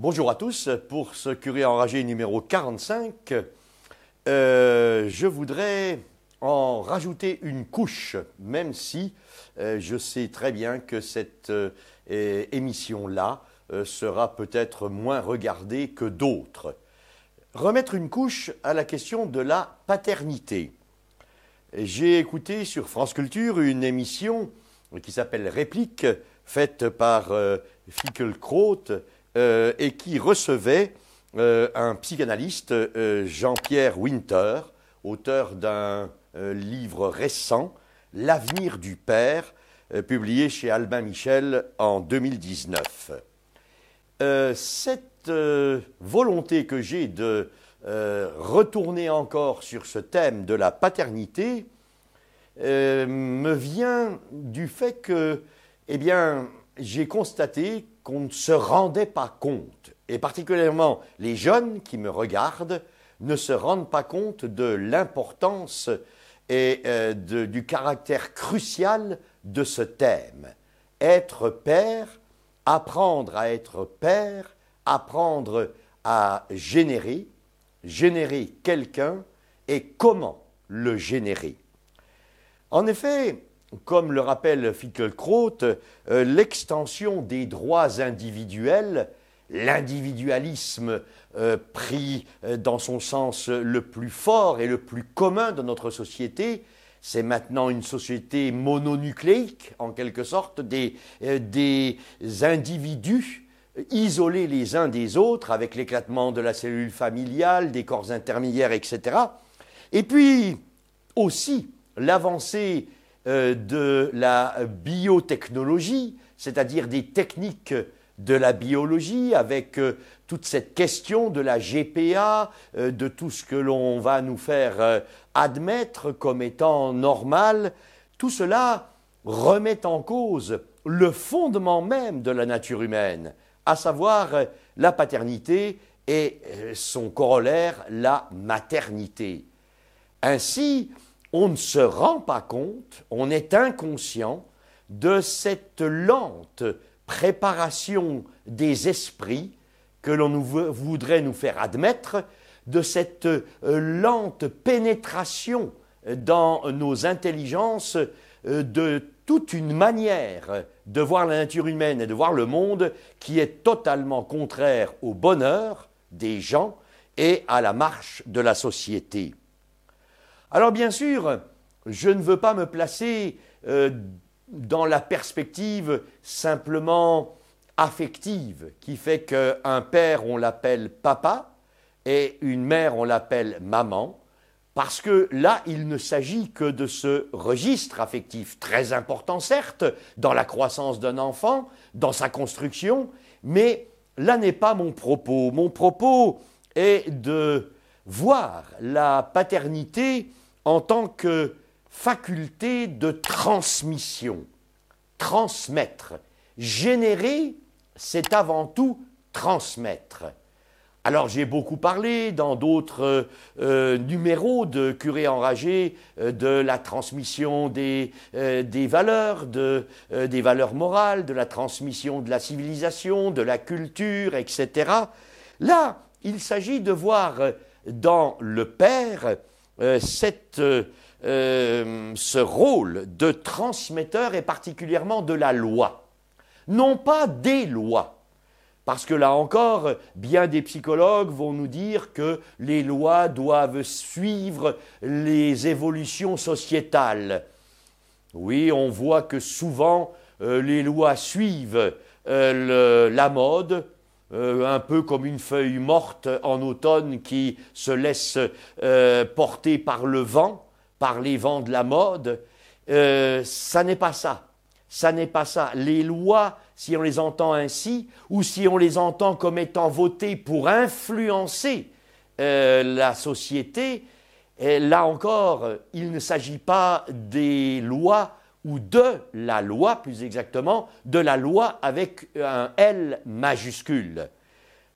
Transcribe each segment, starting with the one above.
Bonjour à tous, pour ce Curé enragé numéro 45, je voudrais en rajouter une couche, même si je sais très bien que cette émission-là sera peut-être moins regardée que d'autres. Remettre une couche à la question de la paternité. J'ai écouté sur France Culture une émission qui s'appelle Réplique, faite par Finkielkraut, et qui recevait un psychanalyste, Jean-Pierre Winter, auteur d'un livre récent, L'avenir du père, publié chez Albin Michel en 2019. Cette volonté que j'ai de retourner encore sur ce thème de la paternité me vient du fait que, j'ai constaté qu'on ne se rendait pas compte, et particulièrement les jeunes qui me regardent ne se rendent pas compte de l'importance et du caractère crucial de ce thème. Être père, apprendre à être père, apprendre à générer quelqu'un et comment le générer. En effet, comme le rappelle Finkielkraut, l'extension des droits individuels, l'individualisme pris dans son sens le plus fort et le plus commun de notre société, c'est maintenant une société mononucléique, en quelque sorte, des individus isolés les uns des autres, avec l'éclatement de la cellule familiale, des corps intermédiaires, etc. Et puis aussi l'avancée de la biotechnologie, c'est-à-dire des techniques de la biologie, avec toute cette question de la GPA, de tout ce que l'on va nous faire admettre comme étant normal, tout cela remet en cause le fondement même de la nature humaine, à savoir la paternité et son corollaire, la maternité. Ainsi, on ne se rend pas compte, on est inconscient de cette lente préparation des esprits que l'on voudrait nous faire admettre, de cette lente pénétration dans nos intelligences de toute une manière de voir la nature humaine et de voir le monde qui est totalement contraire au bonheur des gens et à la marche de la société. Alors bien sûr, je ne veux pas me placer dans la perspective simplement affective, qui fait qu'un père, on l'appelle papa, et une mère, on l'appelle maman, parce que là, il ne s'agit que de ce registre affectif, très important certes, dans la croissance d'un enfant, dans sa construction, mais là n'est pas mon propos. Mon propos est de voir la paternité en tant que faculté de transmission, transmettre. Générer, c'est avant tout transmettre. Alors j'ai beaucoup parlé dans d'autres numéros de Curé enragé de la transmission des valeurs, des valeurs morales, de la transmission de la civilisation, de la culture, etc. Là, il s'agit de voir dans le père ce rôle de transmetteur et particulièrement de la loi. Non pas des lois, parce que là encore, bien des psychologues vont nous dire que les lois doivent suivre les évolutions sociétales. Oui, on voit que souvent les lois suivent la mode, un peu comme une feuille morte en automne qui se laisse porter par le vent, par les vents de la mode. Ça n'est pas ça. Ça n'est pas ça. Les lois, si on les entend ainsi, ou si on les entend comme étant votées pour influencer la société, là encore, il ne s'agit pas des lois ou de la loi, plus exactement, de la loi avec un L majuscule.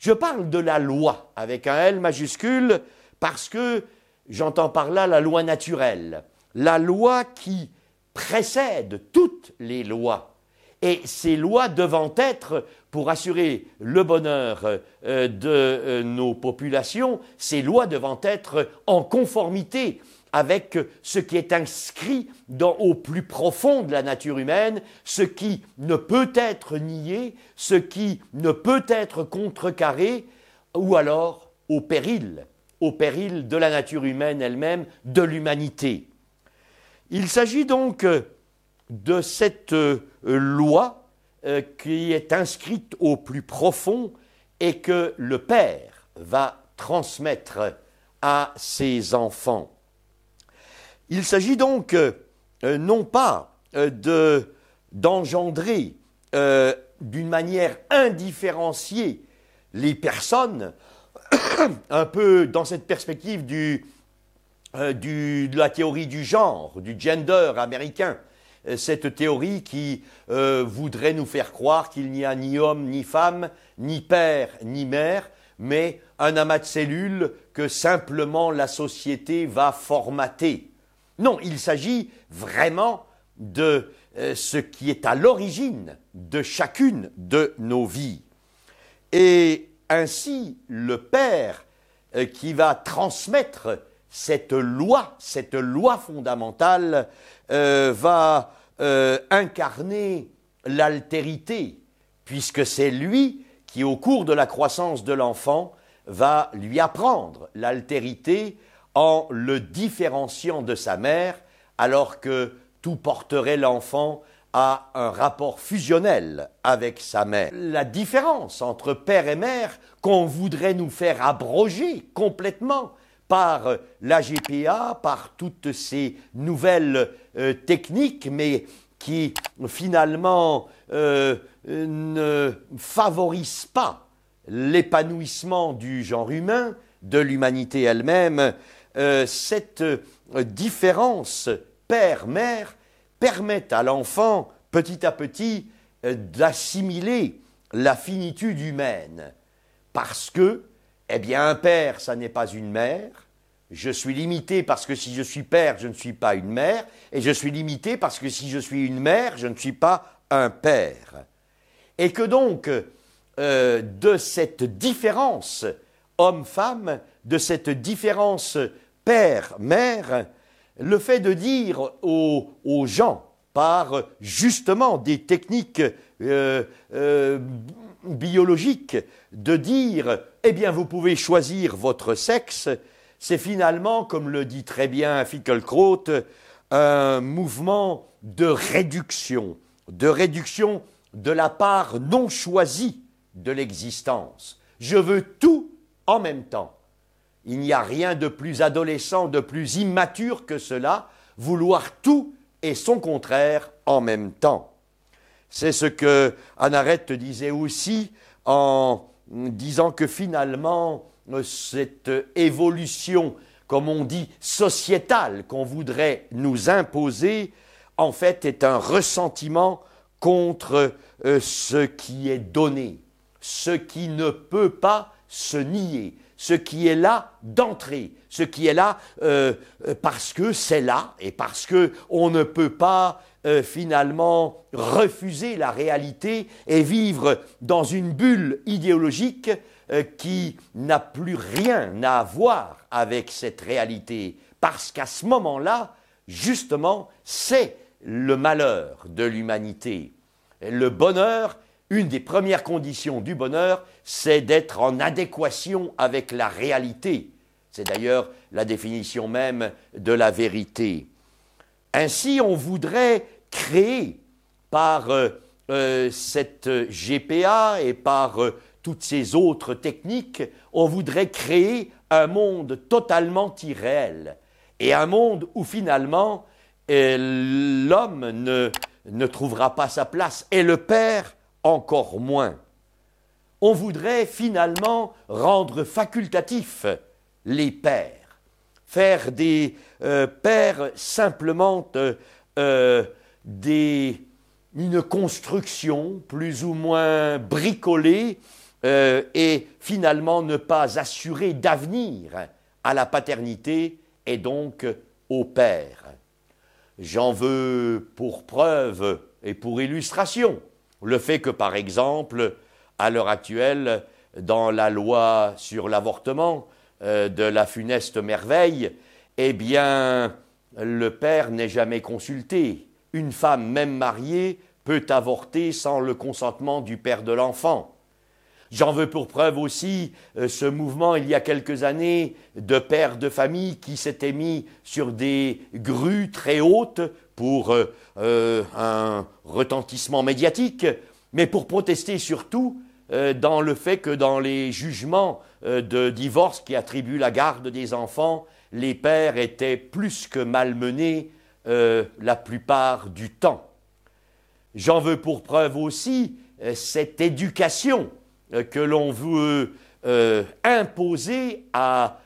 Je parle de la loi avec un L majuscule parce que j'entends par là la loi naturelle, la loi qui précède toutes les lois Et ces lois devant être, pour assurer le bonheur de nos populations, ces lois devant être en conformité avec ce qui est inscrit au plus profond de la nature humaine, ce qui ne peut être nié, ce qui ne peut être contrecarré, ou alors au péril de la nature humaine elle-même, de l'humanité. Il s'agit donc de cette loi qui est inscrite au plus profond et que le Père va transmettre à ses enfants. Il s'agit donc non pas d'engendrer d'une manière indifférenciée les personnes, un peu dans cette perspective de la théorie du genre, du gender américain, cette théorie qui voudrait nous faire croire qu'il n'y a ni homme ni femme, ni père ni mère, mais un amas de cellules que simplement la société va formater. Non, il s'agit vraiment de ce qui est à l'origine de chacune de nos vies. Et ainsi, le Père qui va transmettre cette loi fondamentale, va incarner l'altérité, puisque c'est lui qui, au cours de la croissance de l'enfant, va lui apprendre l'altérité en le différenciant de sa mère, alors que tout porterait l'enfant à un rapport fusionnel avec sa mère. La différence entre père et mère qu'on voudrait nous faire abroger complètement par l'AGPA, par toutes ces nouvelles techniques, mais qui finalement ne favorisent pas l'épanouissement du genre humain, de l'humanité elle-même, cette différence père-mère permet à l'enfant, petit à petit, d'assimiler la finitude humaine. Parce que, eh bien, un père, ça n'est pas une mère. Je suis limité parce que si je suis père, je ne suis pas une mère. Et je suis limité parce que si je suis une mère, je ne suis pas un père. Et que donc, de cette différence homme-femme, de cette différence père-mère, le fait de dire aux gens, par justement des techniques biologiques, de dire « eh bien vous pouvez choisir votre sexe », c'est finalement, comme le dit très bien Finkielkraut, un mouvement de réduction de la part non choisie de l'existence. Je veux tout en même temps. Il n'y a rien de plus adolescent, de plus immature que cela, vouloir tout et son contraire en même temps. C'est ce que Hannah Arendt disait aussi en disant que finalement, cette évolution, comme on dit, sociétale qu'on voudrait nous imposer, en fait est un ressentiment contre ce qui est donné, ce qui ne peut pas se nier, ce qui est là d'entrée, ce qui est là parce que c'est là et parce qu'on ne peut pas finalement refuser la réalité et vivre dans une bulle idéologique qui n'a plus rien à voir avec cette réalité. Parce qu'à ce moment-là, justement, c'est le malheur de l'humanité. Le bonheur, une des premières conditions du bonheur, c'est d'être en adéquation avec la réalité. C'est d'ailleurs la définition même de la vérité. Ainsi, on voudrait créer par cette GPA et par toutes ces autres techniques, on voudrait créer un monde totalement irréel et un monde où finalement l'homme ne trouvera pas sa place et le père encore moins. On voudrait finalement rendre facultatifs les pères, faire des pères simplement une construction plus ou moins bricolée et finalement ne pas assurer d'avenir à la paternité et donc au père. J'en veux pour preuve et pour illustration Le fait que, par exemple, à l'heure actuelle, dans la loi sur l'avortement de la funeste merveille, eh bien, le père n'est jamais consulté. Une femme, même mariée, peut avorter sans le consentement du père de l'enfant. J'en veux pour preuve aussi ce mouvement, il y a quelques années, de pères de famille qui s'étaient mis sur des grues très hautes pour un retentissement médiatique, mais pour protester surtout dans le fait que dans les jugements de divorce qui attribuent la garde des enfants, les pères étaient plus que malmenés la plupart du temps. J'en veux pour preuve aussi cette éducation que l'on veut imposer à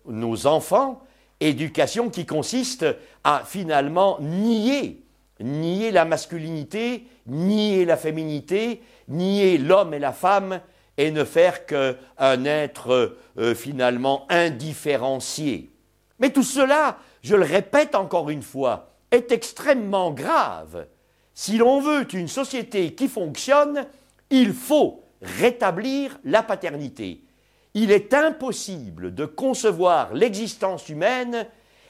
nos enfants, éducation qui consiste à finalement nier la masculinité, nier la féminité, nier l'homme et la femme et ne faire qu'un être finalement indifférencié. Mais tout cela, je le répète encore une fois, est extrêmement grave. Si l'on veut une société qui fonctionne, il faut rétablir la paternité. Il est impossible de concevoir l'existence humaine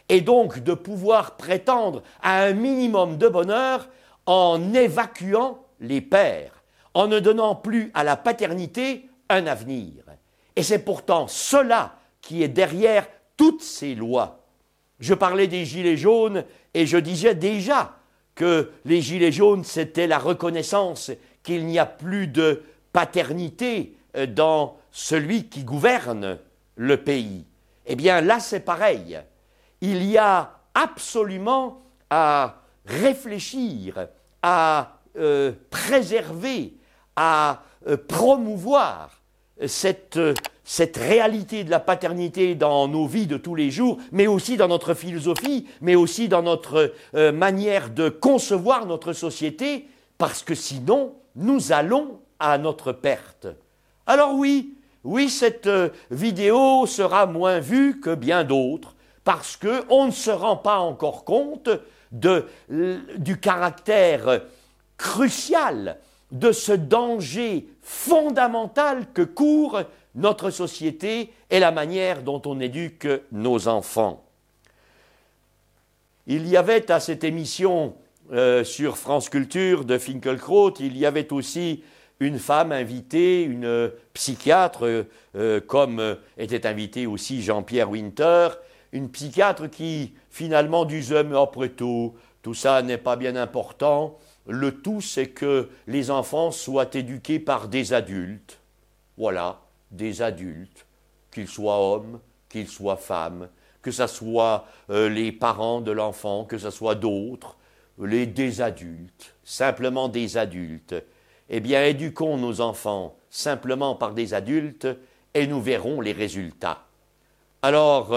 et donc de pouvoir prétendre à un minimum de bonheur en évacuant les pères, en ne donnant plus à la paternité un avenir. Et c'est pourtant cela qui est derrière toutes ces lois. Je parlais des Gilets jaunes et je disais déjà que les Gilets jaunes, c'était la reconnaissance qu'il n'y a plus de paternité dans celui qui gouverne le pays. Eh bien là, c'est pareil. Il y a absolument à réfléchir, à préserver, à promouvoir cette réalité de la paternité dans nos vies de tous les jours, mais aussi dans notre philosophie, mais aussi dans notre manière de concevoir notre société, parce que sinon, nous allons à notre perte. Alors oui, cette vidéo sera moins vue que bien d'autres, parce qu'on ne se rend pas encore compte du caractère crucial de ce danger fondamental que court notre société et la manière dont on éduque nos enfants. Il y avait à cette émission sur France Culture de Finkielkraut, il y avait aussi une femme invitée, une psychiatre, comme était invité aussi Jean-Pierre Winter, une psychiatre qui finalement disait « mais après tout ça n'est pas bien important, le tout c'est que les enfants soient éduqués par des adultes. » Voilà, des adultes, qu'ils soient hommes, qu'ils soient femmes, que ce soit les parents de l'enfant, que ce soit d'autres, des adultes, simplement des adultes. Eh bien, éduquons nos enfants simplement par des adultes et nous verrons les résultats. Alors,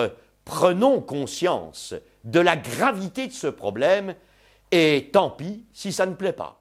prenons conscience de la gravité de ce problème et tant pis si ça ne plaît pas.